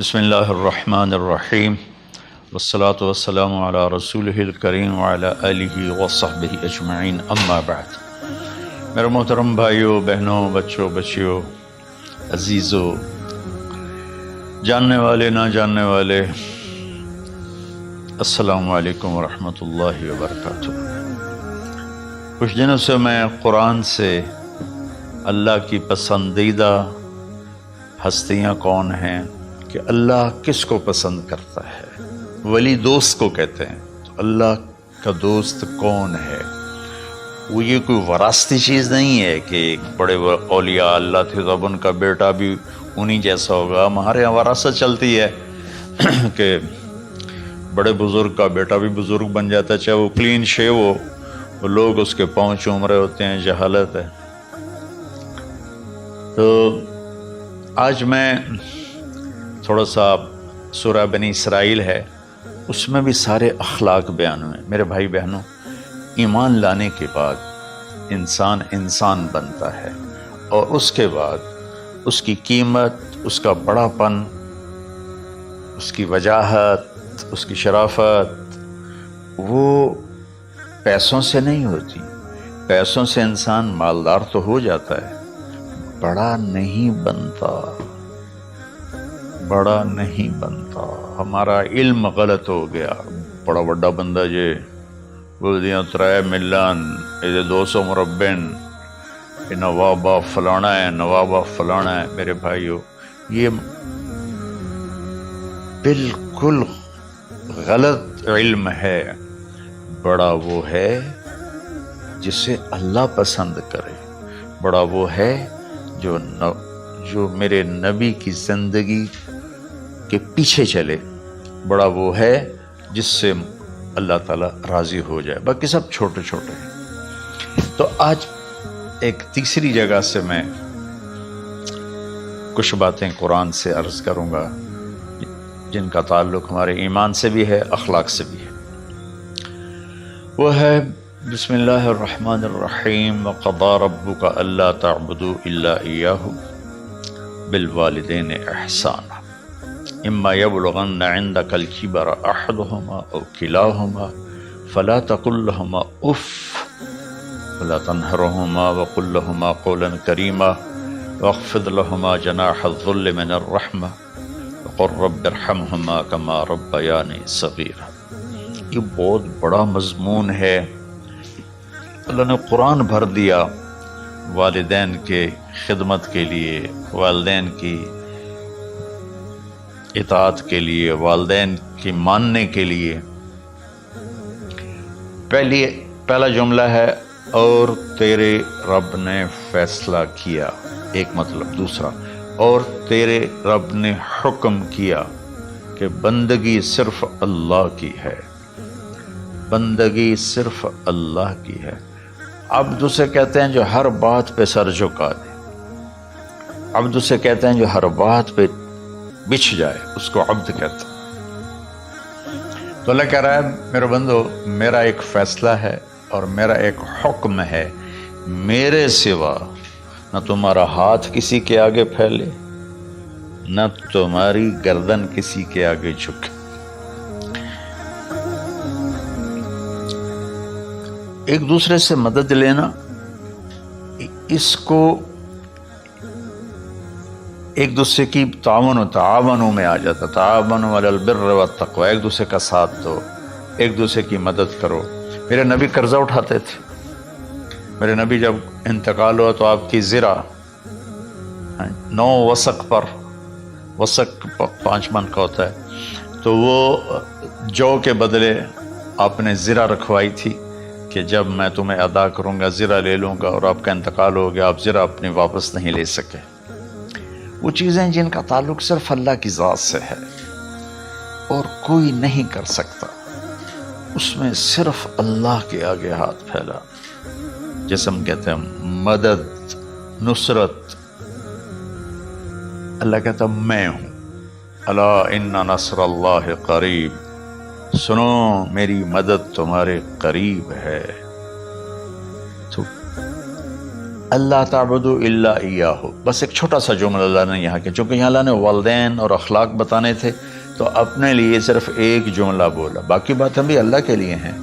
بسم اللہ الرحمن الرحیم والصلاة والسلام علی رسولہ الکریم وعلی آلہ وصحبہ اجمعین، اما بعد۔ میرے محترم بھائیوں، بہنوں، بچوں، بچیوں، عزیزوں، جاننے والے، نہ جاننے والے، السلام علیکم ورحمۃ اللہ وبرکاتہ۔ کچھ دنوں سے میں قرآن سے اللہ کی پسندیدہ ہستیاں کون ہیں، کہ اللہ کس کو پسند کرتا ہے، ولی دوست کو کہتے ہیں۔ تو اللہ کا دوست کون ہے؟ وہ یہ کوئی وراثتی چیز نہیں ہے کہ ایک بڑے اولیاء اللہ تھے تو اب ان کا بیٹا بھی انہی جیسا ہوگا۔ ہمارے یہاں وراثت چلتی ہے کہ بڑے بزرگ کا بیٹا بھی بزرگ بن جاتا ہے، چاہے وہ کلین شیو ہو، وہ لوگ اس کے پاؤں چوم رہے ہوتے ہیں، جہالت ہے۔ تو آج میں تھوڑا سا سورہ بنی اسرائیل ہے، اس میں بھی سارے اخلاق بیان ہوئے۔ میرے بھائی بہنوں، ایمان لانے کے بعد انسان بنتا ہے، اور اس کے بعد اس کی قیمت، اس کا بڑا پن، اس کی وجاہت، اس کی شرافت وہ پیسوں سے نہیں ہوتی۔ پیسوں سے انسان مالدار تو ہو جاتا ہے، بڑا نہیں بنتا، بڑا نہیں بنتا۔ ہمارا علم غلط ہو گیا۔ بڑا بڑا بندہ جے بولدیاں 3 ملن، یہ 200 مربع، یہ نوابہ فلانا ہے، نوابہ فلانا ہے۔ میرے بھائیو، یہ بالکل غلط علم ہے۔ بڑا وہ ہے جسے اللہ پسند کرے، بڑا وہ ہے جو میرے نبی کی زندگی کے پیچھے چلے، بڑا وہ ہے جس سے اللہ تعالیٰ راضی ہو جائے، باقی سب چھوٹے چھوٹے ہیں۔ تو آج ایک تیسری جگہ سے میں کچھ باتیں قرآن سے عرض کروں گا جن کا تعلق ہمارے ایمان سے بھی ہے، اخلاق سے بھی ہے۔ وہ ہے بسم اللہ الرحمن الرحیم، وَقَضَىٰ رَبُّكَ أَلَّا تَعْبُدُوا إِلَّا إِيَّاهُ بِالْوَالِدَيْنِ إِحْسَانًا إِمَّا يَبْلُغَنَّ عِندَكَ الْكِبَرَ أَحَدُهُمَا أَوْ كِلَاهُمَا فَلَا تَقُل لَّهُمَا أُفٍّ وَلَا تَنْهَرْهُمَا وَقُل لَّهُمَا قَوْلًا كَرِيمًا وَاخْفِضْ لَهُمَا جَنَاحَ الذُّلِّ مِنَ الرَّحْمَةِ وَقُل رَّبِّ ارْحَمْهُمَا كَمَا رَبَّيَانِي صَغِيرًا۔ یہ بہت بڑا مضمون ہے۔ اللہ نے قرآن بھر دیا والدین کے خدمت کے لیے، والدین کی اطاعت کے لیے، والدین کی ماننے کے لیے۔ پہلا جملہ ہے اور تیرے رب نے فیصلہ کیا، ایک مطلب۔ دوسرا، اور تیرے رب نے حکم کیا کہ بندگی صرف اللہ کی ہے، بندگی صرف اللہ کی ہے۔ عبد اسے کہتے ہیں جو ہر بات پہ سر جھکا دے، عبد اسے کہتے ہیں جو ہر بات پہ بچھ جائے، اس کو عبد کہتے ہیں۔ تو اللہ کہہ رہا ہے میرے بندو، میرا ایک فیصلہ ہے اور میرا ایک حکم ہے، میرے سوا نہ تمہارا ہاتھ کسی کے آگے پھیلے، نہ تمہاری گردن کسی کے آگے جھکے۔ ایک دوسرے سے مدد لینا، اس کو ایک دوسرے کی تعاونوں میں آ جاتا، تعاونوا علی البر والتقوی، ایک دوسرے کا ساتھ دو، ایک دوسرے کی مدد کرو۔ میرے نبی قرضہ اٹھاتے تھے۔ میرے نبی جب انتقال ہوا تو آپ کی زرہ 9 وسق پر، وسق 5 من کا ہوتا ہے، تو وہ جو کے بدلے آپ نے زرہ رکھوائی تھی کہ جب میں تمہیں ادا کروں گا زرہ لے لوں گا، اور آپ کا انتقال ہو گیا، آپ زرہ اپنی واپس نہیں لے سکے۔ وہ چیزیں جن کا تعلق صرف اللہ کی ذات سے ہے اور کوئی نہیں کر سکتا، اس میں صرف اللہ کے آگے ہاتھ پھیلا، جیسے ہم کہتے ہیں مدد، نصرت۔ اللہ کہتا میں ہوں، الا ان نصر اللہ قریب، سنو میری مدد تمہارے قریب ہے۔ تو اللہ تعبدوا الا ایاہ، بس ایک چھوٹا سا جملہ اللہ نے یہاں کیا، چونکہ یہاں اللہ نے والدین اور اخلاق بتانے تھے تو اپنے لیے صرف ایک جملہ بولا، باقی باتیں بھی اللہ کے لیے ہیں،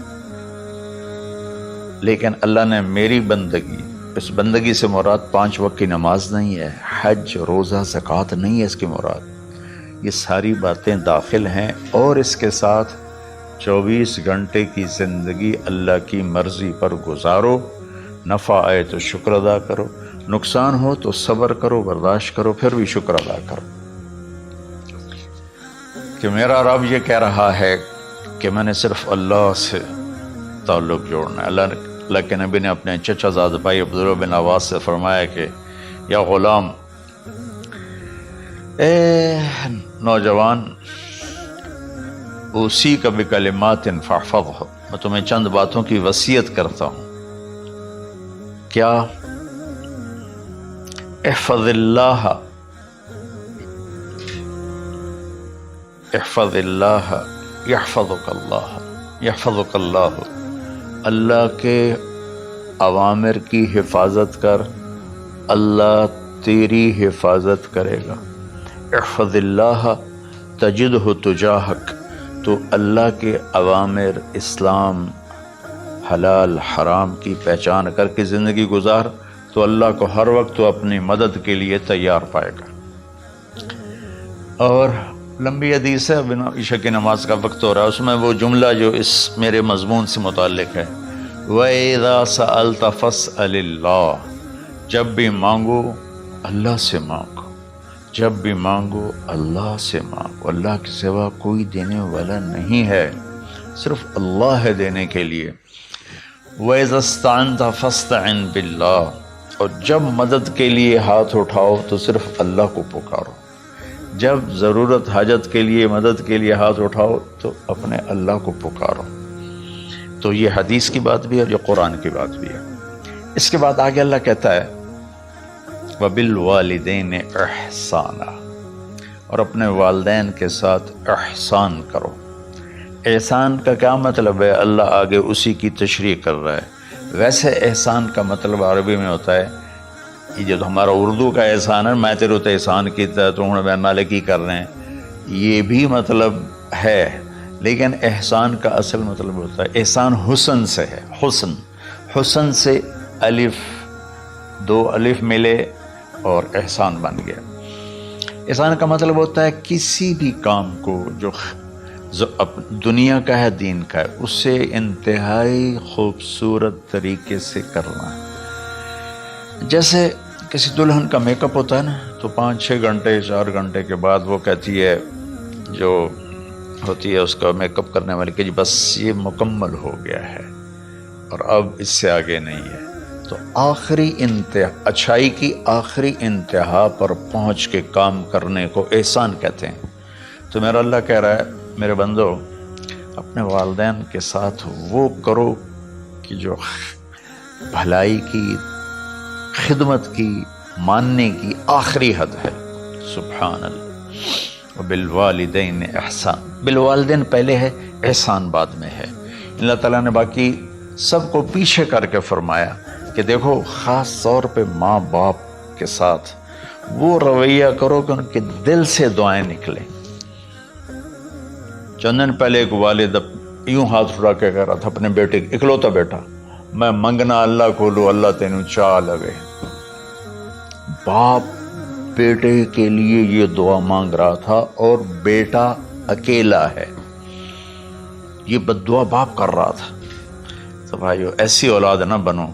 لیکن اللہ نے میری بندگی، اس بندگی سے مراد 5 وقت کی نماز نہیں ہے، حج، روزہ، زکوٰۃ نہیں ہے اس کی مراد، یہ ساری باتیں داخل ہیں، اور اس کے ساتھ 24 گھنٹے کی زندگی اللہ کی مرضی پر گزارو، نفع آئے تو شکر ادا کرو، نقصان ہو تو صبر کرو، برداشت کرو، پھر بھی شکر ادا کرو کہ میرا رب یہ کہہ رہا ہے کہ میں نے صرف اللہ سے تعلق جوڑنا ہے۔ اللہ کے نبی نے اپنے چچا زاد بھائی عبداللہ بن عباس سے فرمایا کہ یا غلام، اے نوجوان، اسی کا بکلمات فاحفظہ، میں تمہیں چند باتوں کی وصیت کرتا ہوں۔ کیا؟ احفظ اللہ، احفظ اللہ یحفظک اللہ، یحفظک اللہ، اللہ کے اوامر کی حفاظت کر، اللہ تیری حفاظت کرے گا۔ احفظ اللہ تجدہ تجاہک، تو اللہ کے اوامر، اسلام، حلال حرام کی پہچان کر کے زندگی گزار تو اللہ کو ہر وقت تو اپنی مدد کے لیے تیار پائے گا۔ اور لمبی حدیث ہے، بنا عشاء کی نماز کا وقت ہو رہا ہے، اس میں وہ جملہ جو اس میرے مضمون سے متعلق ہے، وَإِذَا سَأَلْتَ فَاسْأَلِ اللَّهِ، جب بھی مانگو اللہ سے مانگو، جب بھی مانگو اللہ سے مانگو، اللہ کے سوا کوئی دینے والا نہیں ہے، صرف اللہ ہے دینے کے لیے۔ وَإِذَا اسْتَعَنْتَ فَاسْتَعِنْ بِاللَّهِ، اور جب مدد کے لیے ہاتھ اٹھاؤ تو صرف اللہ کو پکارو، جب ضرورت حاجت کے لیے، مدد کے لیے ہاتھ اٹھاؤ تو اپنے اللہ کو پکارو۔ تو یہ حدیث کی بات بھی ہے اور یہ قرآن کی بات بھی ہے۔ اس کے بعد آگے اللہ کہتا ہے وَبِالْوَالِدَيْنِ إِحْسَانًا، اور اپنے والدین کے ساتھ احسان کرو۔ احسان کا کیا مطلب ہے؟ اللہ آگے اسی کی تشریح کر رہا ہے۔ ویسے احسان کا مطلب عربی میں ہوتا ہے، یہ جو ہمارا اردو کا احسان ہے، میں تیرے تو احسان کیتا تو ہوں میں نالے کی کر رہے ہیں، یہ بھی مطلب ہے، لیکن احسان کا اصل مطلب ہوتا ہے، احسان حسن سے ہے، حسن، حسن سے الف، 2 الف ملے اور احسان بن گیا۔ احسان کا مطلب ہوتا ہے کسی بھی کام کو جو دنیا کا ہے، دین کا ہے، اس سے انتہائی خوبصورت طریقے سے کرنا ہے۔ جیسے کسی دلہن کا میک اپ ہوتا ہے نا، تو 5-6 گھنٹے 4 گھنٹے کے بعد وہ کہتی ہے، جو ہوتی ہے اس کا میک اپ کرنے والی، کہ جی بس یہ مکمل ہو گیا ہے اور اب اس سے آگے نہیں ہے۔ تو آخری انتہا، اچھائی کی آخری انتہا پر پہنچ کے کام کرنے کو احسان کہتے ہیں۔ تو میرا اللہ کہہ رہا ہے میرے بندو، اپنے والدین کے ساتھ وہ کرو کہ جو بھلائی کی، خدمت کی، ماننے کی آخری حد ہے۔ سبحان اللہ۔ وبالوالدین احسان، بالوالدین پہلے ہے، احسان بعد میں ہے۔ اللہ تعالیٰ نے باقی سب کو پیچھے کر کے فرمایا کہ دیکھو خاص طور پہ ماں باپ کے ساتھ وہ رویہ کرو کہ ان کے دل سے دعائیں نکلیں۔ چند دن پہلے ایک والد یوں ہاتھ اٹھا کے کہہ رہا تھا اپنے بیٹے، اکلوتا بیٹا، میں منگنا اللہ کو لو، اللہ تینوں چاہ لگے۔ باپ بیٹے کے لیے یہ دعا مانگ رہا تھا اور بیٹا اکیلا ہے، یہ بد دعا باپ کر رہا تھا۔ تو بھائیو، ایسی اولاد نہ بنو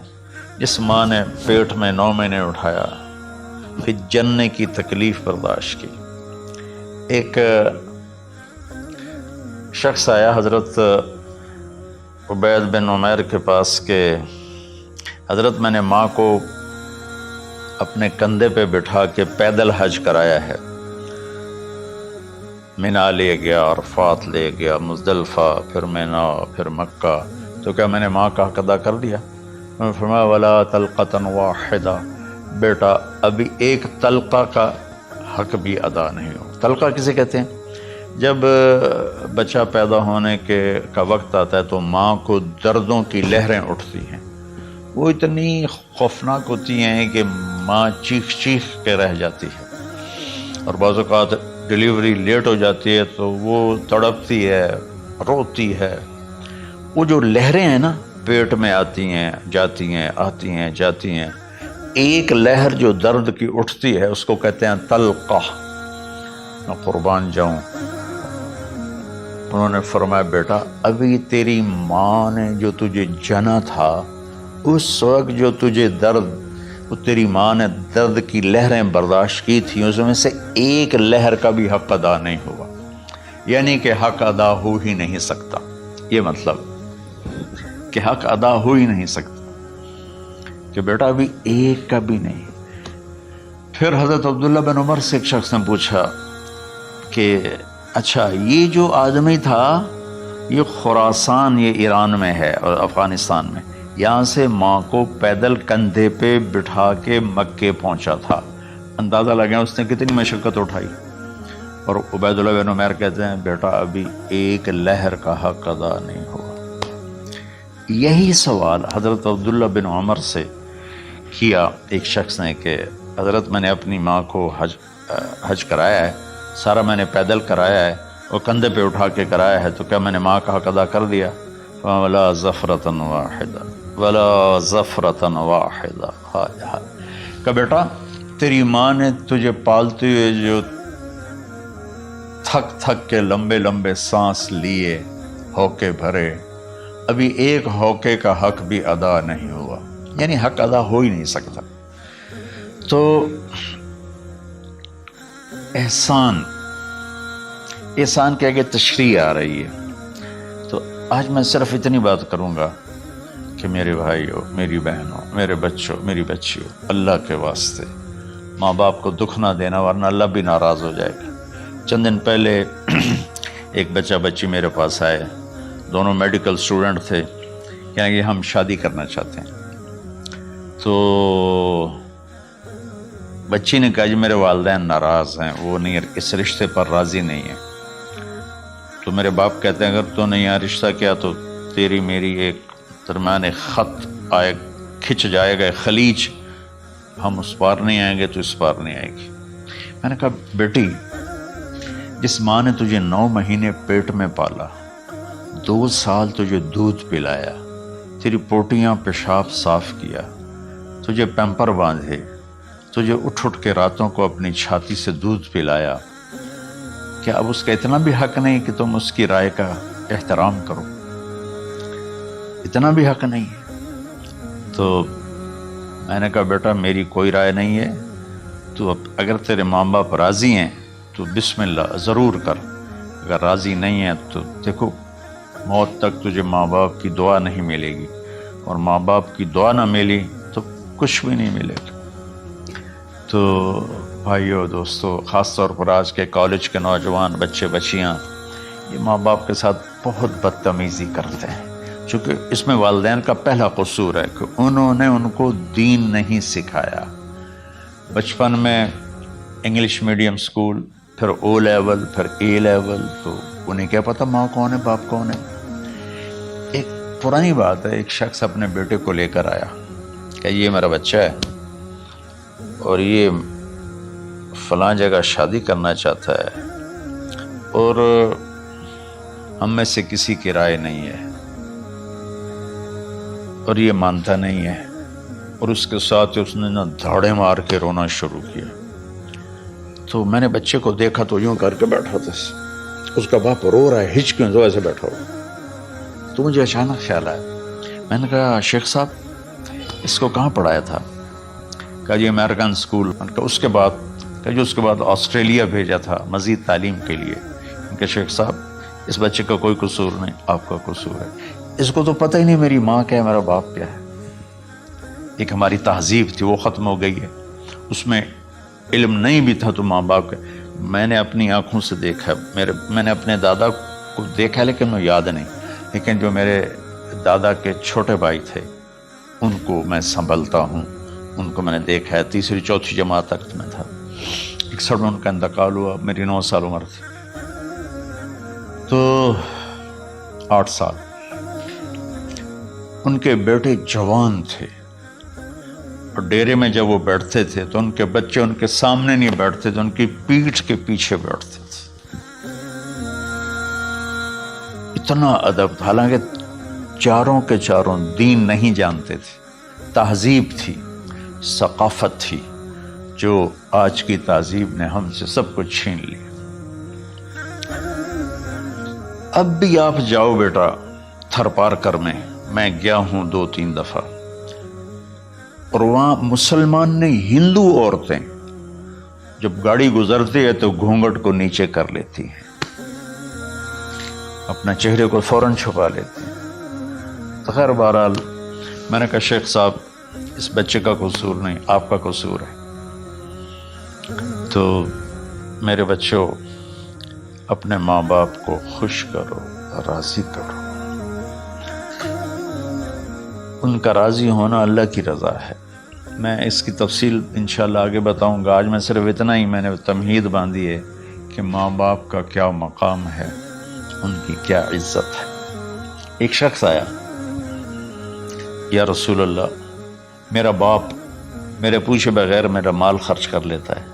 جس ماں نے پیٹ میں 9 مہینے اٹھایا، پھر جننے کی تکلیف برداشت کی۔ ایک شخص آیا حضرت عبید بن عمیر کے پاس کہ حضرت میں نے ماں کو اپنے کندھے پہ بٹھا کے پیدل حج کرایا ہے، مینا لے گیا، عرفات لے گیا، مزدلفہ، پھر مینا، پھر مکہ، تو کیا میں نے ماں کا حق ادا کر دیا؟ میں نے فرمایا ولا تلقۃ واحدہ، بیٹا ابھی ایک تلقہ کا حق بھی ادا نہیں ہو۔ تلقہ کسے کہتے ہیں؟ جب بچہ پیدا ہونے کا وقت آتا ہے تو ماں کو دردوں کی لہریں اٹھتی ہیں، وہ اتنی خوفناک ہوتی ہیں کہ ماں چیخ چیخ کے رہ جاتی ہے، اور بعض اوقات ڈیلیوری لیٹ ہو جاتی ہے تو وہ تڑپتی ہے، روتی ہے۔ وہ جو لہریں ہیں نا پیٹ میں آتی ہیں جاتی ہیں، آتی ہیں جاتی ہیں، ایک لہر جو درد کی اٹھتی ہے اس کو کہتے ہیں طلقہ۔ میں قربان جاؤں، انہوں نے فرمایا بیٹا ابھی تیری ماں نے جو تجھے جنا تھا اس وقت جو تجھے درد، وہ تیری ماں نے درد کی لہریں برداشت کی تھیں، اس میں سے ایک لہر کا بھی حق ادا نہیں ہوا، یعنی کہ حق ادا ہو ہی نہیں سکتا۔ یہ مطلب کہ حق ادا ہو ہی نہیں سکتا کہ بیٹا ابھی ایک کا بھی نہیں۔ پھر حضرت عبداللہ بن عمر سے ایک شخص نے پوچھا کہ اچھا یہ جو آدمی تھا یہ خراسان، یہ ایران میں ہے اور افغانستان میں، یہاں سے ماں کو پیدل کندھے پہ بٹھا کے مکے پہنچا تھا، اندازہ لگا اس نے کتنی مشقت اٹھائی۔ اور عبید اللہ بن عمر کہتے ہیں بیٹا ابھی ایک لہر کا حق ادا نہیں ہوا۔ یہی سوال حضرت عبداللہ بن عمر سے کیا ایک شخص نے کہ حضرت میں نے اپنی ماں کو حج کرایا ہے، سارا میں نے پیدل کرایا ہے اور کندھے پہ اٹھا کے کرایا ہے، تو کیا میں نے ماں کا حق ادا کر دیا؟ وَلَا زَفْرَةً وَاحِدًا وَلَا زَفْرَةً وَاحِدًا۔ کہ بیٹا تیری ماں نے تجھے پالتے ہوئے جو تھک تھک کے لمبے لمبے سانس لیے، ہوکے بھرے، ابھی ایک ہوکے کا حق بھی ادا نہیں ہوا، یعنی حق ادا ہو ہی نہیں سکتا۔ تو احسان کے آگے تشریح آ رہی ہے۔ تو آج میں صرف اتنی بات کروں گا کہ میرے بھائیوں، میری بہنوں، میرے بچوں، میری بچیوں، اللہ کے واسطے ماں باپ کو دکھ نہ دینا ورنہ اللہ بھی ناراض ہو جائے گا۔ چند دن پہلے ایک بچہ بچی میرے پاس آئے، دونوں میڈیکل اسٹوڈنٹ تھے، کہیں کہ ہم شادی کرنا چاہتے ہیں۔ تو بچی نے کہا جی میرے والدین ناراض ہیں، وہ نہیں، اس رشتے پر راضی نہیں ہیں۔ تو میرے باپ کہتے ہیں اگر تو نے یہاں رشتہ کیا تو تیری میری ایک درمیان خط آئے، کھچ جائے گا خلیج، ہم اس پار نہیں آئیں گے تو اس پار نہیں آئے گی۔ میں نے کہا بیٹی جس ماں نے تجھے 9 مہینے پیٹ میں پالا، 2 سال تجھے دودھ پلایا، تیری پوٹیاں پیشاب صاف کیا، تجھے پیمپر باندھے، تجھے اٹھ اٹھ کے راتوں کو اپنی چھاتی سے دودھ پلایا، کیا اب اس کا اتنا بھی حق نہیں کہ تم اس کی رائے کا احترام کرو؟ اتنا بھی حق نہیں ہے؟ تو میں نے کہا بیٹا میری کوئی رائے نہیں ہے، تو اگر تیرے ماں باپ راضی ہیں تو بسم اللہ ضرور کر، اگر راضی نہیں ہے تو دیکھو موت تک تجھے ماں باپ کی دعا نہیں ملے گی، اور ماں باپ کی دعا نہ ملی تو کچھ بھی نہیں ملے گا۔ تو بھائیو دوستو، خاص طور پر آج کے کالج کے نوجوان بچے بچیاں یہ ماں باپ کے ساتھ بہت بدتمیزی کرتے ہیں، چونکہ اس میں والدین کا پہلا قصور ہے کہ انہوں نے ان کو دین نہیں سکھایا۔ بچپن میں انگلش میڈیم سکول، پھر او لیول، پھر اے لیول، تو انہیں کیا پتہ ماں کون ہے باپ کون ہے۔ ایک پرانی بات ہے، ایک شخص اپنے بیٹے کو لے کر آیا کہ یہ میرا بچہ ہے اور یہ فلاں جگہ شادی کرنا چاہتا ہے اور ہم میں سے کسی کی رائے نہیں ہے اور یہ مانتا نہیں ہے، اور اس کے ساتھ اس نے نا دھاڑے مار کے رونا شروع کیا۔ تو میں نے بچے کو دیکھا تو یوں کر کے بیٹھا تھا، اس کا باپ رو رہا ہے، ہچ کیوں ایسے بیٹھا ہوا۔ تو مجھے اچانک خیال آیا، میں نے کہا شیخ صاحب اس کو کہاں پڑھایا تھا؟ کہا جی امریکن اسکول۔ اس کے بعد آسٹریلیا بھیجا تھا مزید تعلیم کے لیے۔ کہ شیخ صاحب اس بچے کا کوئی قصور نہیں، آپ کا قصور ہے، اس کو تو پتہ ہی نہیں میری ماں کیا ہے، میرا باپ کیا ہے۔ ایک ہماری تہذیب تھی وہ ختم ہو گئی ہے، اس میں علم نہیں بھی تھا تو ماں باپ کا۔ میں نے اپنی آنکھوں سے دیکھا، میں نے اپنے دادا کو دیکھا لیکن مجھے یاد نہیں، لیکن جو میرے دادا کے چھوٹے بھائی تھے ان کو میں سنبھلتا ہوں، ان کو میں نے دیکھا ہے، 3ری 4تھی جماعت تک میں تھا۔ 61 میں ان کا انتقال ہوا، میری 9 سال عمر تھی، تو 8 سال۔ ان کے بیٹے جوان تھے، اور ڈیرے میں جب وہ بیٹھتے تھے تو ان کے بچے ان کے سامنے نہیں بیٹھتے تھے، ان کی پیٹھ کے پیچھے بیٹھتے تھے۔ اتنا ادب تھا، حالانکہ چاروں کے چاروں دین نہیں جانتے تھے، تہذیب تھی، ثقافت تھی، جو آج کی تہذیب نے ہم سے سب کچھ چھین لیا۔ اب بھی آپ جاؤ بیٹا تھر پارکر میں گیا ہوں 2-3 دفعہ، اور وہاں مسلمان نہیں، ہندو عورتیں جب گاڑی گزرتی ہے تو گھونگھٹ کو نیچے کر لیتی ہیں، اپنا چہرے کو فوراً چھپا لیتی ہیں۔ تو خیر بہرحال میں نے کہا شیخ صاحب اس بچے کا قصور نہیں، آپ کا قصور ہے۔ تو میرے بچوں، اپنے ماں باپ کو خوش کرو، راضی کرو، ان کا راضی ہونا اللہ کی رضا ہے۔ میں اس کی تفصیل انشاءاللہ آگے بتاؤں گا، آج میں صرف اتنا ہی میں نے تمہید باندھی ہے کہ ماں باپ کا کیا مقام ہے، ان کی کیا عزت ہے۔ ایک شخص آیا، یا رسول اللہ میرا باپ میرے پوچھے بغیر میرا مال خرچ کر لیتا ہے۔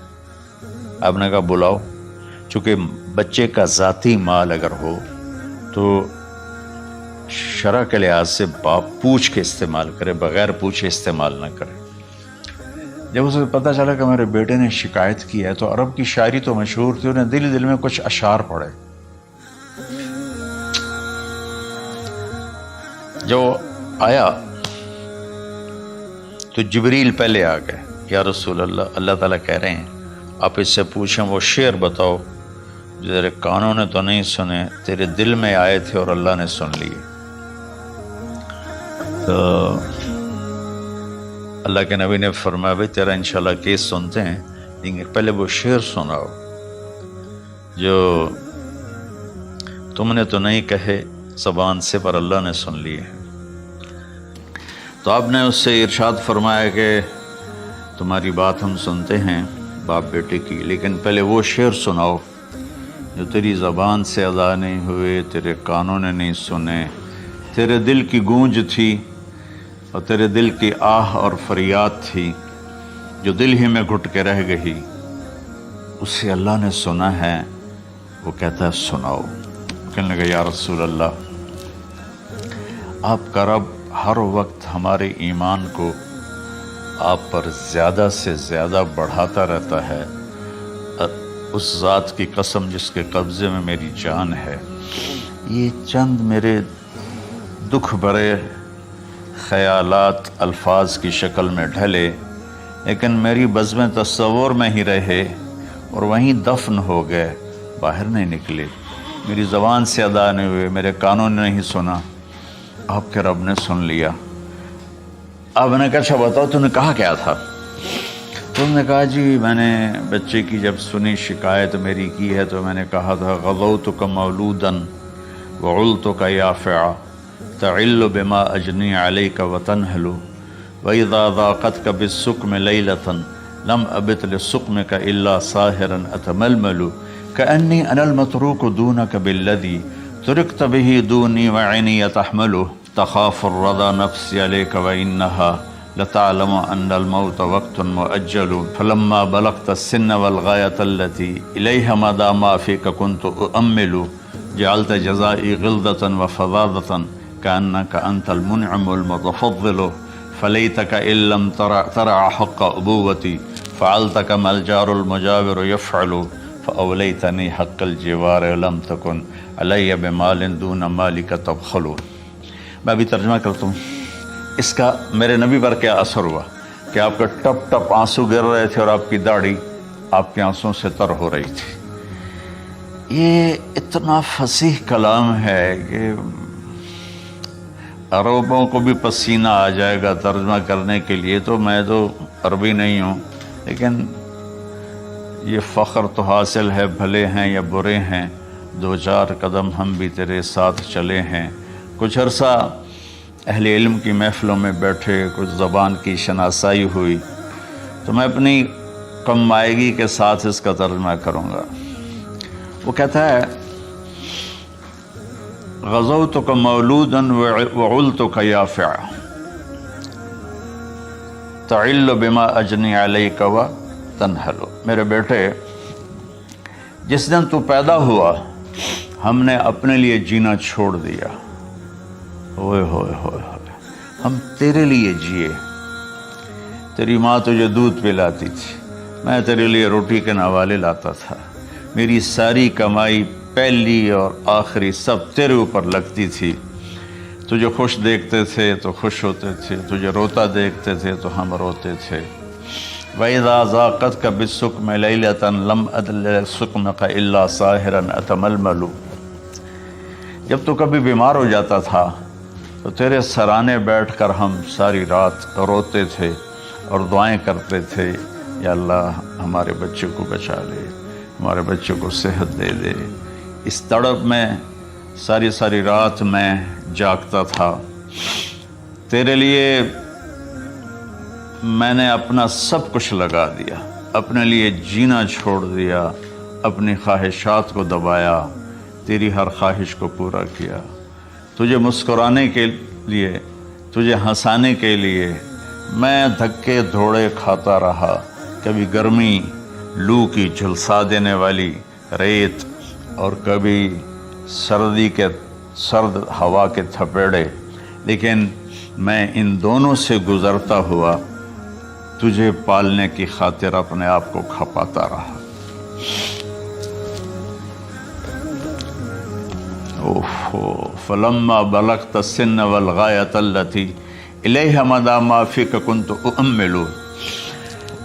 آپ نے کہا بلاؤ، چونکہ بچے کا ذاتی مال اگر ہو تو شرع کے لحاظ سے باپ پوچھ کے استعمال کرے، بغیر پوچھے استعمال نہ کرے۔ جب اسے پتہ چلا کہ میرے بیٹے نے شکایت کی ہے، تو عرب کی شاعری تو مشہور تھی، انہیں دل دل میں کچھ اشعار پڑھے۔ جو آیا تو جبریل پہلے آ گئے، یا رسول اللہ، اللہ تعالیٰ کہہ رہے ہیں آپ اس سے پوچھیں وہ شعر بتاؤ جو تیرے کانوں نے تو نہیں سنے، تیرے دل میں آئے تھے اور اللہ نے سن لیے۔ تو اللہ کے نبی نے فرمایا بھائی تیرا انشاءاللہ کیس سنتے ہیں، لیکن پہلے وہ شعر سناؤ جو تم نے تو نہیں کہے زبان سے پر اللہ نے سن لیے ہیں۔ تو آپ نے اس سے ارشاد فرمایا کہ تمہاری بات ہم سنتے ہیں باپ بیٹے کی، لیکن پہلے وہ شعر سناؤ جو تیری زبان سے ادا نہیں ہوئے، تیرے کانوں نے نہیں سنے، تیرے دل کی گونج تھی اور تیرے دل کی آہ اور فریاد تھی جو دل ہی میں گھٹ کے رہ گئی، اسے اللہ نے سنا ہے۔ وہ کہتا ہے سناؤ۔ کہنے لگا یا رسول اللہ، آپ کا رب ہر وقت ہمارے ایمان کو آپ پر زیادہ سے زیادہ بڑھاتا رہتا ہے، اس ذات کی قسم جس کے قبضے میں میری جان ہے۔ یہ چند میرے دکھ بھرے خیالات الفاظ کی شکل میں ڈھلے، لیکن میری بزم تصور میں ہی رہے اور وہیں دفن ہو گئے، باہر نہیں نکلے، میری زبان سے ادا نہیں ہوئے، میرے کانوں نے نہیں سنا، آپ کے رب نے سن لیا۔ آپ نے کہا اچھا بتاؤ تم نے کہا کیا تھا؟ تم نے کہا جی میں نے بچے کی جب سنی شکایت میری کی ہے تو میں نے کہا تھا غضوتک مولودا وعلتک یافعا تعل بما اجنی علیک وتنہل واذا ضاقتک بالسقم لیلۃ لم ابت لسقمک الا ساہرا اتململ کأنی انا المتروک دونک بالذی ترکت به دونی وعینی تحملہ تخاف الرضا نفسی علیک وإنہا لتعلم ان الموت وقت مؤجل فلما بلغت السن والغایة التي الیہ مدى ما فیک كنت اؤمل جعلت جزائی غلظة وفظاظة كأنك انت المنعم المتفضل فلیتک ان لم ترع حق ابوتی فعلت كما الجار المجاور يفعل فأولیتنی حق الجوار لم تکن علی بمال دون مالک تبخل۔ میں بھی ترجمہ کرتا ہوں۔ اس کا میرے نبی پر کیا اثر ہوا کہ آپ کا ٹپ ٹپ آنسو گر رہے تھے اور آپ کی داڑھی آپ کے آنسوں سے تر ہو رہی تھی۔ یہ اتنا فصیح کلام ہے کہ عربوں کو بھی پسینہ آ جائے گا ترجمہ کرنے کے لیے، تو میں تو عربی نہیں ہوں، لیکن یہ فخر تو حاصل ہے، بھلے ہیں یا برے ہیں، 2-4 قدم ہم بھی تیرے ساتھ چلے ہیں۔ کچھ عرصہ اہل علم کی محفلوں میں بیٹھے، کچھ زبان کی شناسائی ہوئی، تو میں اپنی کم مائگی کے ساتھ اس کا ترجمہ کروں گا۔ وہ کہتا ہے غزوتک مولودا وعلتک یافعا، تعل بما اجنی علیک و تنحل، میرے بیٹے جس دن تو پیدا ہوا ہم نے اپنے لیے جینا چھوڑ دیا، ہوئے ہوئے ہوئے ہوئے، ہم تیرے لیے جیے۔ تیری ماں تجھے دودھ پلاتی تھی، میں تیرے لیے روٹی کے نوالے لاتا تھا، میری ساری کمائی پہلی اور آخری سب تیرے اوپر لگتی تھی۔ تجھے خوش دیکھتے تھے تو خوش ہوتے تھے، تجھے روتا دیکھتے تھے تو ہم روتے تھے۔ وَإِذَا ذَاقَتْكَ بِالسُّقْمِ لَيْلَةً لَمْ أَدْلِ سُقْمَكَ إِلَّا سَاهِرًا أَتَمَلْمَلُ، جب تو کبھی بیمار ہو جاتا تھا تو تیرے سرانے بیٹھ کر ہم ساری رات روتے تھے اور دعائیں کرتے تھے، یا اللہ ہمارے بچے کو بچا لے، ہمارے بچے کو صحت دے دے۔ اس تڑپ میں ساری رات میں جاگتا تھا، تیرے لیے میں نے اپنا سب کچھ لگا دیا، اپنے لیے جینا چھوڑ دیا، اپنی خواہشات کو دبایا، تیری ہر خواہش کو پورا کیا، تجھے مسکرانے کے لیے، تجھے ہنسانے کے لیے میں دھکے دھوڑے کھاتا رہا، کبھی گرمی لو کی جھلسا دینے والی ریت اور کبھی سردی کے سرد ہوا کے تھپیڑے، لیکن میں ان دونوں سے گزرتا ہوا تجھے پالنے کی خاطر اپنے آپ کو کھپاتا رہا۔ فلما بلغت السن والغایۃ التی الیہ مدی ما فیک کنت اؤمل،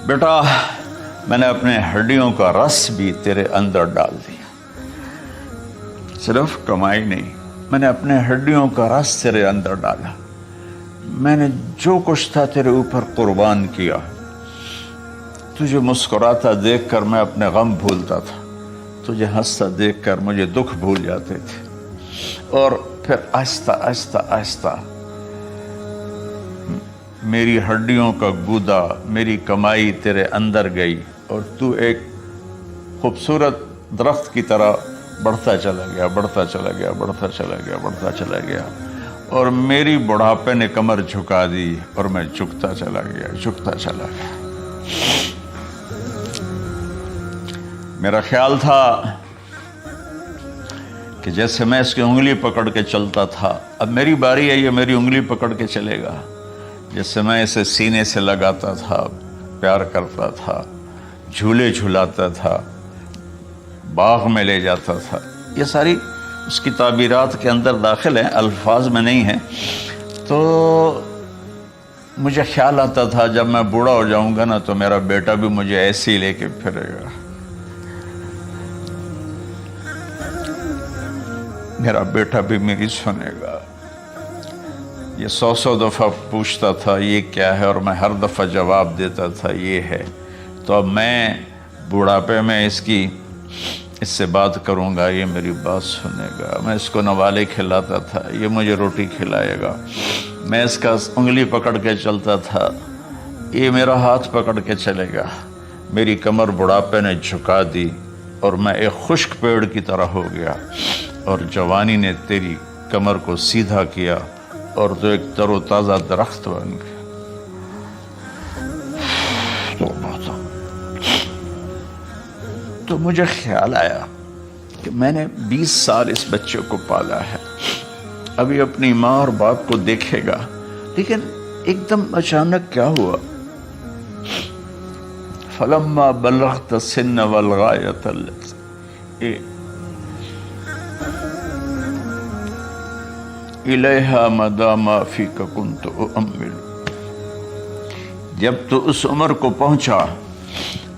بیٹا میں نے اپنے ہڈیوں کا رس بھی تیرے اندر ڈال دیا، صرف کمائی نہیں، میں نے اپنے ہڈیوں کا رس تیرے اندر ڈالا، میں نے جو کچھ تھا تیرے اوپر قربان کیا۔ تجھے مسکراتا دیکھ کر میں اپنے غم بھولتا تھا، تجھے ہنستا دیکھ کر مجھے دکھ بھول جاتے تھے، اور پھر آہستہ آہستہ آہستہ میری ہڈیوں کا گودا، میری کمائی تیرے اندر گئی، اور تو ایک خوبصورت درخت کی طرح بڑھتا چلا گیا، بڑھتا چلا گیا، بڑھتا چلا گیا، بڑھتا چلا گیا، اور میری بڑھاپے نے کمر جھکا دی اور میں جھکتا چلا گیا، جھکتا چلا گیا۔ میرا خیال تھا کہ جیسے میں اس کی انگلی پکڑ کے چلتا تھا، اب میری باری ہے، یہ میری انگلی پکڑ کے چلے گا، جیسے میں اسے سینے سے لگاتا تھا، پیار کرتا تھا، جھولے جھلاتا تھا، باغ میں لے جاتا تھا، یہ ساری اس کی تعبیرات کے اندر داخل ہیں، الفاظ میں نہیں ہیں۔ تو مجھے خیال آتا تھا جب میں بوڑھا ہو جاؤں گا نا تو میرا بیٹا بھی مجھے ایسے ہی لے کے پھرے گا، میرا بیٹا بھی میری سنے گا۔ یہ 100 دفعہ پوچھتا تھا یہ کیا ہے، اور میں ہر دفعہ جواب دیتا تھا یہ ہے۔ تو اب میں بوڑھاپے میں اس سے بات کروں گا، یہ میری بات سنے گا، میں اس کو نوالے کھلاتا تھا، یہ مجھے روٹی کھلائے گا، میں اس کا انگلی پکڑ کے چلتا تھا، یہ میرا ہاتھ پکڑ کے چلے گا۔ میری کمر بڑھاپے نے جھکا دی اور میں ایک خشک پیڑ کی طرح ہو گیا، اور جوانی نے تیری کمر کو سیدھا کیا اور تو ایک تر و تازہ درخت بن گیا۔ تو مجھے خیال آیا کہ میں نے 20 سال اس بچے کو پالا ہے، ابھی اپنی ماں اور باپ کو دیکھے گا، لیکن ایک دم اچانک کیا ہوا، فلما بلغت السن والغایۃ التی الیہا مدی ما فیک کنت اؤمل، جب تو اس عمر کو پہنچا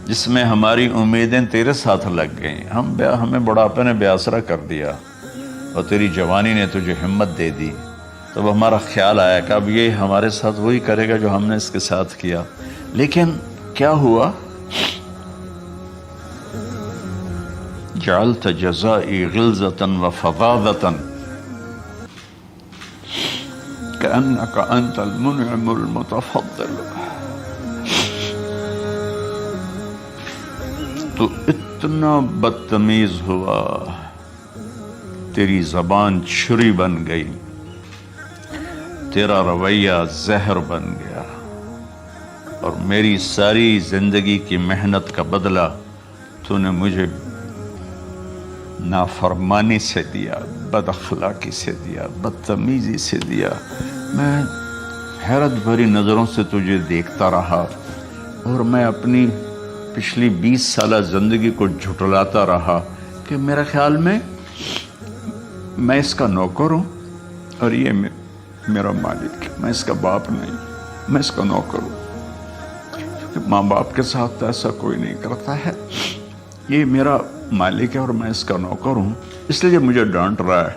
جس میں ہماری امیدیں تیرے ساتھ لگ گئیں، ہمیں بڑھاپے نے بے آسرا کر دیا اور تیری جوانی نے تجھے ہمت دے دی، تب ہمارا خیال آیا کہ اب یہ ہمارے ساتھ وہی کرے گا جو ہم نے اس کے ساتھ کیا۔ لیکن کیا ہوا، جعلت جزائی غلظۃ وفظاظۃ کأنک انت المنعم المتفضل، تو اتنا بدتمیز ہوا، تیری زبان چھری بن گئی، تیرا رویہ زہر بن گیا، اور میری ساری زندگی کی محنت کا بدلہ تو نے مجھے نافرمانی سے دیا، بد اخلاقی سے دیا، بدتمیزی سے دیا۔ میں حیرت بھری نظروں سے تجھے دیکھتا رہا اور میں اپنی پچھلی 20 سالہ زندگی کو جھٹلاتا رہا کہ میرا خیال میں اس کا نوکر ہوں اور یہ میرا مالک ہے، میں اس کا باپ نہیں، میں اس کا نوکر ہوں۔ کیونکہ ماں باپ کے ساتھ ایسا کوئی نہیں کرتا ہے، یہ میرا مالک ہے اور میں اس کا نوکر ہوں، اس لیے مجھے ڈانٹ رہا ہے۔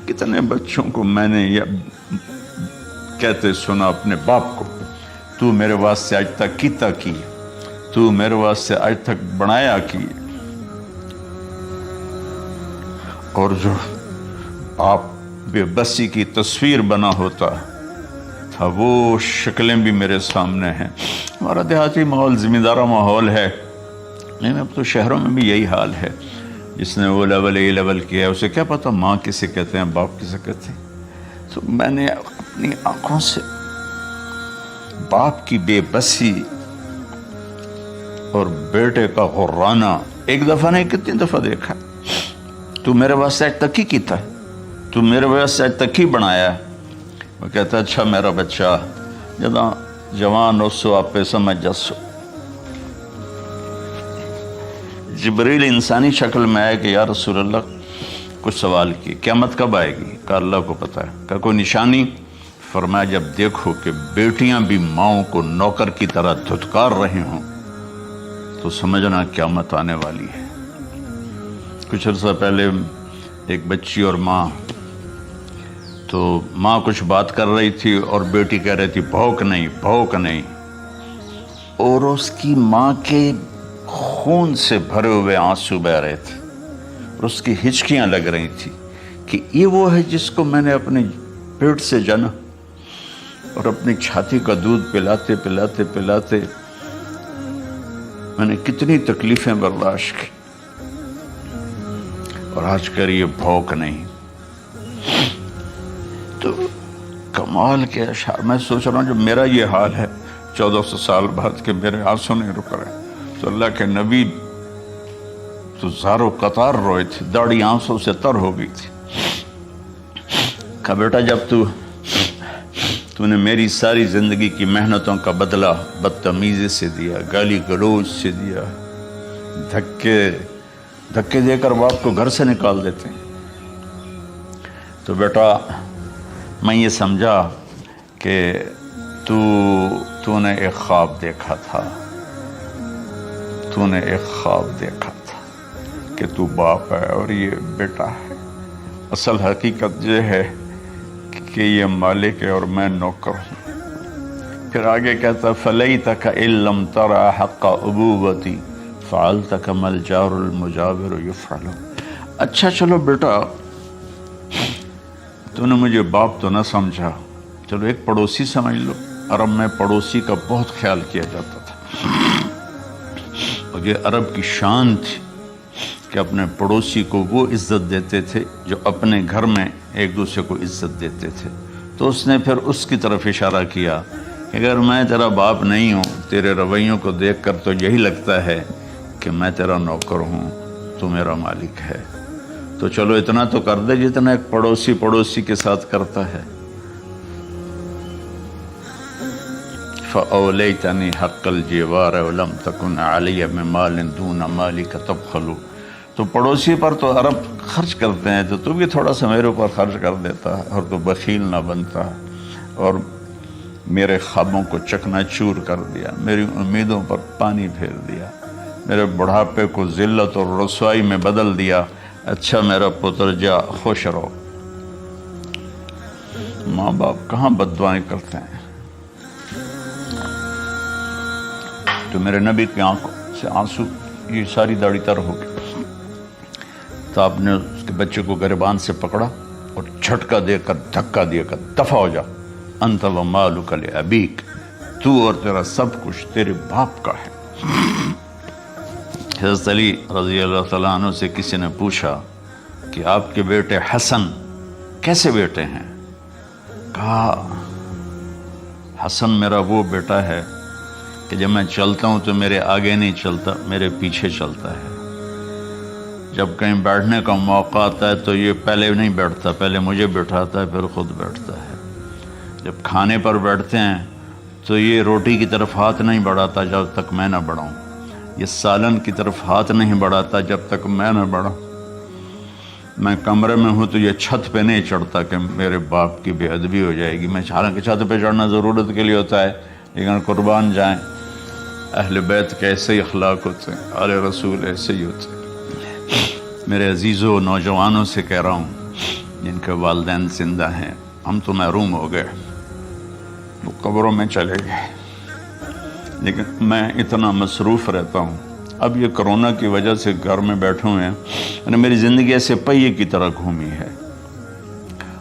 کتنے بچوں کو میں نے یہ کہتے سنا اپنے باپ کو، تو میرے واسطے آج تک کیتا کی، تو میرے واسطے آج تک بنایا کی۔ اور جو آپ بے بسی کی تصویر بنا ہوتا تھا وہ شکلیں بھی میرے سامنے ہیں۔ ہمارا دیہاتی ماحول زمیندارہ ماحول ہے، نہیں اب تو شہروں میں بھی یہی حال ہے۔ جس نے وہ لیول اے لیول کیا ہے اسے کیا پتہ ماں کسے کہتے ہیں، باپ کسے کہتے ہیں۔ تو میں نے اپنی آنکھوں سے باپ کی بے بسی اور بیٹے کا غرانہ ایک دفعہ نہیں کتنی دفعہ دیکھا۔ تو میرے واسطے آج تک ہی کیتا ہے، تو میرے واسطے آج تک ہی بنایا ہے۔ وہ کہتا ہے اچھا میرا بچہ جداں جوان ہو سو آپ پہ سمجھ جسو۔ جبریل انسانی شکل میں آئے کہ یا رسول اللہ کچھ سوال کی، قیامت کب آئے گی؟ کہا اللہ کو پتہ ہے۔ کہا کوئی نشانی؟ فرمایا جب دیکھو کہ بیٹیاں بھی ماؤں کو نوکر کی طرح دھتکار رہے ہوں تو سمجھنا قیامت آنے والی ہے۔ کچھ عرصہ پہلے ایک بچی اور ماں، تو ماں کچھ بات کر رہی تھی اور بیٹی کہہ رہی تھی بھوک نہیں بھوک نہیں، اور اس کی ماں کے خون سے بھرے ہوئے آنسو بہ رہے تھے اور اس کی ہچکیاں لگ رہی تھی کہ یہ وہ ہے جس کو میں نے اپنے پیٹ سے جنا اور اپنی چھاتی کا دودھ پلاتے پلاتے پلاتے میں نے کتنی تکلیفیں برداشت کی، اور آج کر یہ بھوک نہیں۔ تو کمال کے اشعار میں سوچ رہا ہوں جب میرا یہ حال ہے 1400 سال بعد کہ میرے آنسو نہیں رک رہے، تو اللہ کے نبی تو زارو قطار روئے تھے، داڑھی آنسوں سے تر ہو گئی تھی۔ کہا بیٹا جب تو نے میری ساری زندگی کی محنتوں کا بدلہ بدتمیزی سے دیا، گالی گلوچ سے دیا، دھکے دے کر باپ کو گھر سے نکال دیتے ہیں، تو بیٹا میں یہ سمجھا کہ تو نے ایک خواب دیکھا تھا، تو نے ایک خواب دیکھا تھا کہ تو باپ ہے اور یہ بیٹا ہے۔ اصل حقیقت یہ ہے کہ یہ مالک ہے اور میں نوکر ہوں۔ پھر آگے کہتا فَلَيْتَكَ إِن لَمْ تَرَ حَقَّ أُبُوَّتِي فَعَلْتَ كَمَا الْجَارُ الْمُجَاوِرُ يُفْعَلُ۔ اچھا چلو بیٹا تو نے مجھے باپ تو نہ سمجھا، چلو ایک پڑوسی سمجھ لو۔ عرب میں پڑوسی کا بہت خیال کیا جاتا تھا، اور یہ عرب کی شان تھی کہ اپنے پڑوسی کو وہ عزت دیتے تھے جو اپنے گھر میں ایک دوسرے کو عزت دیتے تھے۔ تو اس نے پھر اس کی طرف اشارہ کیا کہ اگر میں تیرا باپ نہیں ہوں، تیرے رویوں کو دیکھ کر تو یہی لگتا ہے کہ میں تیرا نوکر ہوں، تو میرا مالک ہے، تو چلو اتنا تو کر دے جتنا ایک پڑوسی کے ساتھ کرتا ہے۔ فَأَوْلَيْتَنِي حَقَّ الْجِوَارِ وَلَمْ تَكُنْ عَلَيَّ مِن مَالٍ دُونَ مَالِكَ تَبْخَلُ۔ تو پڑوسی پر تو عرب خرچ کرتے ہیں، تو بھی تھوڑا سا میرے اوپر خرچ کر دیتا ہے اور تو بخیل نہ بنتا، اور میرے خوابوں کو چکنا چور کر دیا، میری امیدوں پر پانی پھیر دیا، میرے بڑھاپے کو ذلت اور رسوائی میں بدل دیا۔ اچھا میرا پتر جا خوش رہو۔ ماں باپ کہاں بد دعائیں کرتے ہیں۔ تو میرے نبی کی آنکھوں سے آنسو، یہ ساری داڑھی تر ہو گئی، تو آپ نے اس کے بچے کو گریبان سے پکڑا اور جھٹکا دے کر دھکا دے کر دفع ہو جا، انت و مالک لابیک، تو اور تیرا سب کچھ تیرے باپ کا ہے۔ حضرت علی رضی اللہ تعالیٰ عنہ سے کسی نے پوچھا کہ آپ کے بیٹے حسن کیسے بیٹے ہیں؟ کہا حسن میرا وہ بیٹا ہے کہ جب میں چلتا ہوں تو میرے آگے نہیں چلتا، میرے پیچھے چلتا ہے۔ جب کہیں بیٹھنے کا موقع آتا ہے تو یہ پہلے نہیں بیٹھتا، پہلے مجھے بٹھاتا ہے پھر خود بیٹھتا ہے۔ جب کھانے پر بیٹھتے ہیں تو یہ روٹی کی طرف ہاتھ نہیں بڑھاتا جب تک میں نہ بڑھاؤں، یہ سالن کی طرف ہاتھ نہیں بڑھاتا جب تک میں نہ بڑھاؤں۔ میں کمرے میں ہوں تو یہ چھت پہ نہیں چڑھتا کہ میرے باپ کی بے ادبی ہو جائے گی۔ میں حالانکہ چھت پہ چڑھنا ضرورت کے لیے ہوتا ہے، لیکن قربان جائیں اہل بیت کے ایسے ہی اخلاق ہوتے ہیں، آل رسول ایسے ہی ہوتے ہیں۔ میرے عزیزوں، نوجوانوں سے کہہ رہا ہوں جن کے والدین زندہ ہیں، ہم تو محروم ہو گئے، وہ قبروں میں چلے گئے، لیکن میں اتنا مصروف رہتا ہوں۔ اب یہ کرونا کی وجہ سے گھر میں بیٹھے ہوئے ہیں، یعنی میری زندگی ایسے پہیے کی طرح گھومی ہے،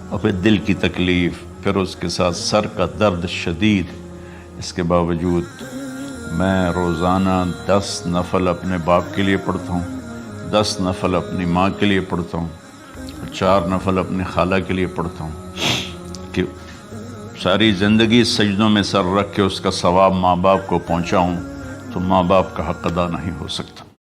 اور پھر دل کی تکلیف، پھر اس کے ساتھ سر کا درد شدید۔ اس کے باوجود میں روزانہ 10 نفل اپنے باپ کے لیے پڑھتا ہوں، 10 نفل اپنی ماں کے لیے پڑھتا ہوں، اور 4 نفل اپنی خالہ کے لیے پڑھتا ہوں، کہ ساری زندگی سجدوں میں سر رکھ کے اس کا ثواب ماں باپ کو پہنچاؤں، تو ماں باپ کا حق ادا نہیں ہو سکتا۔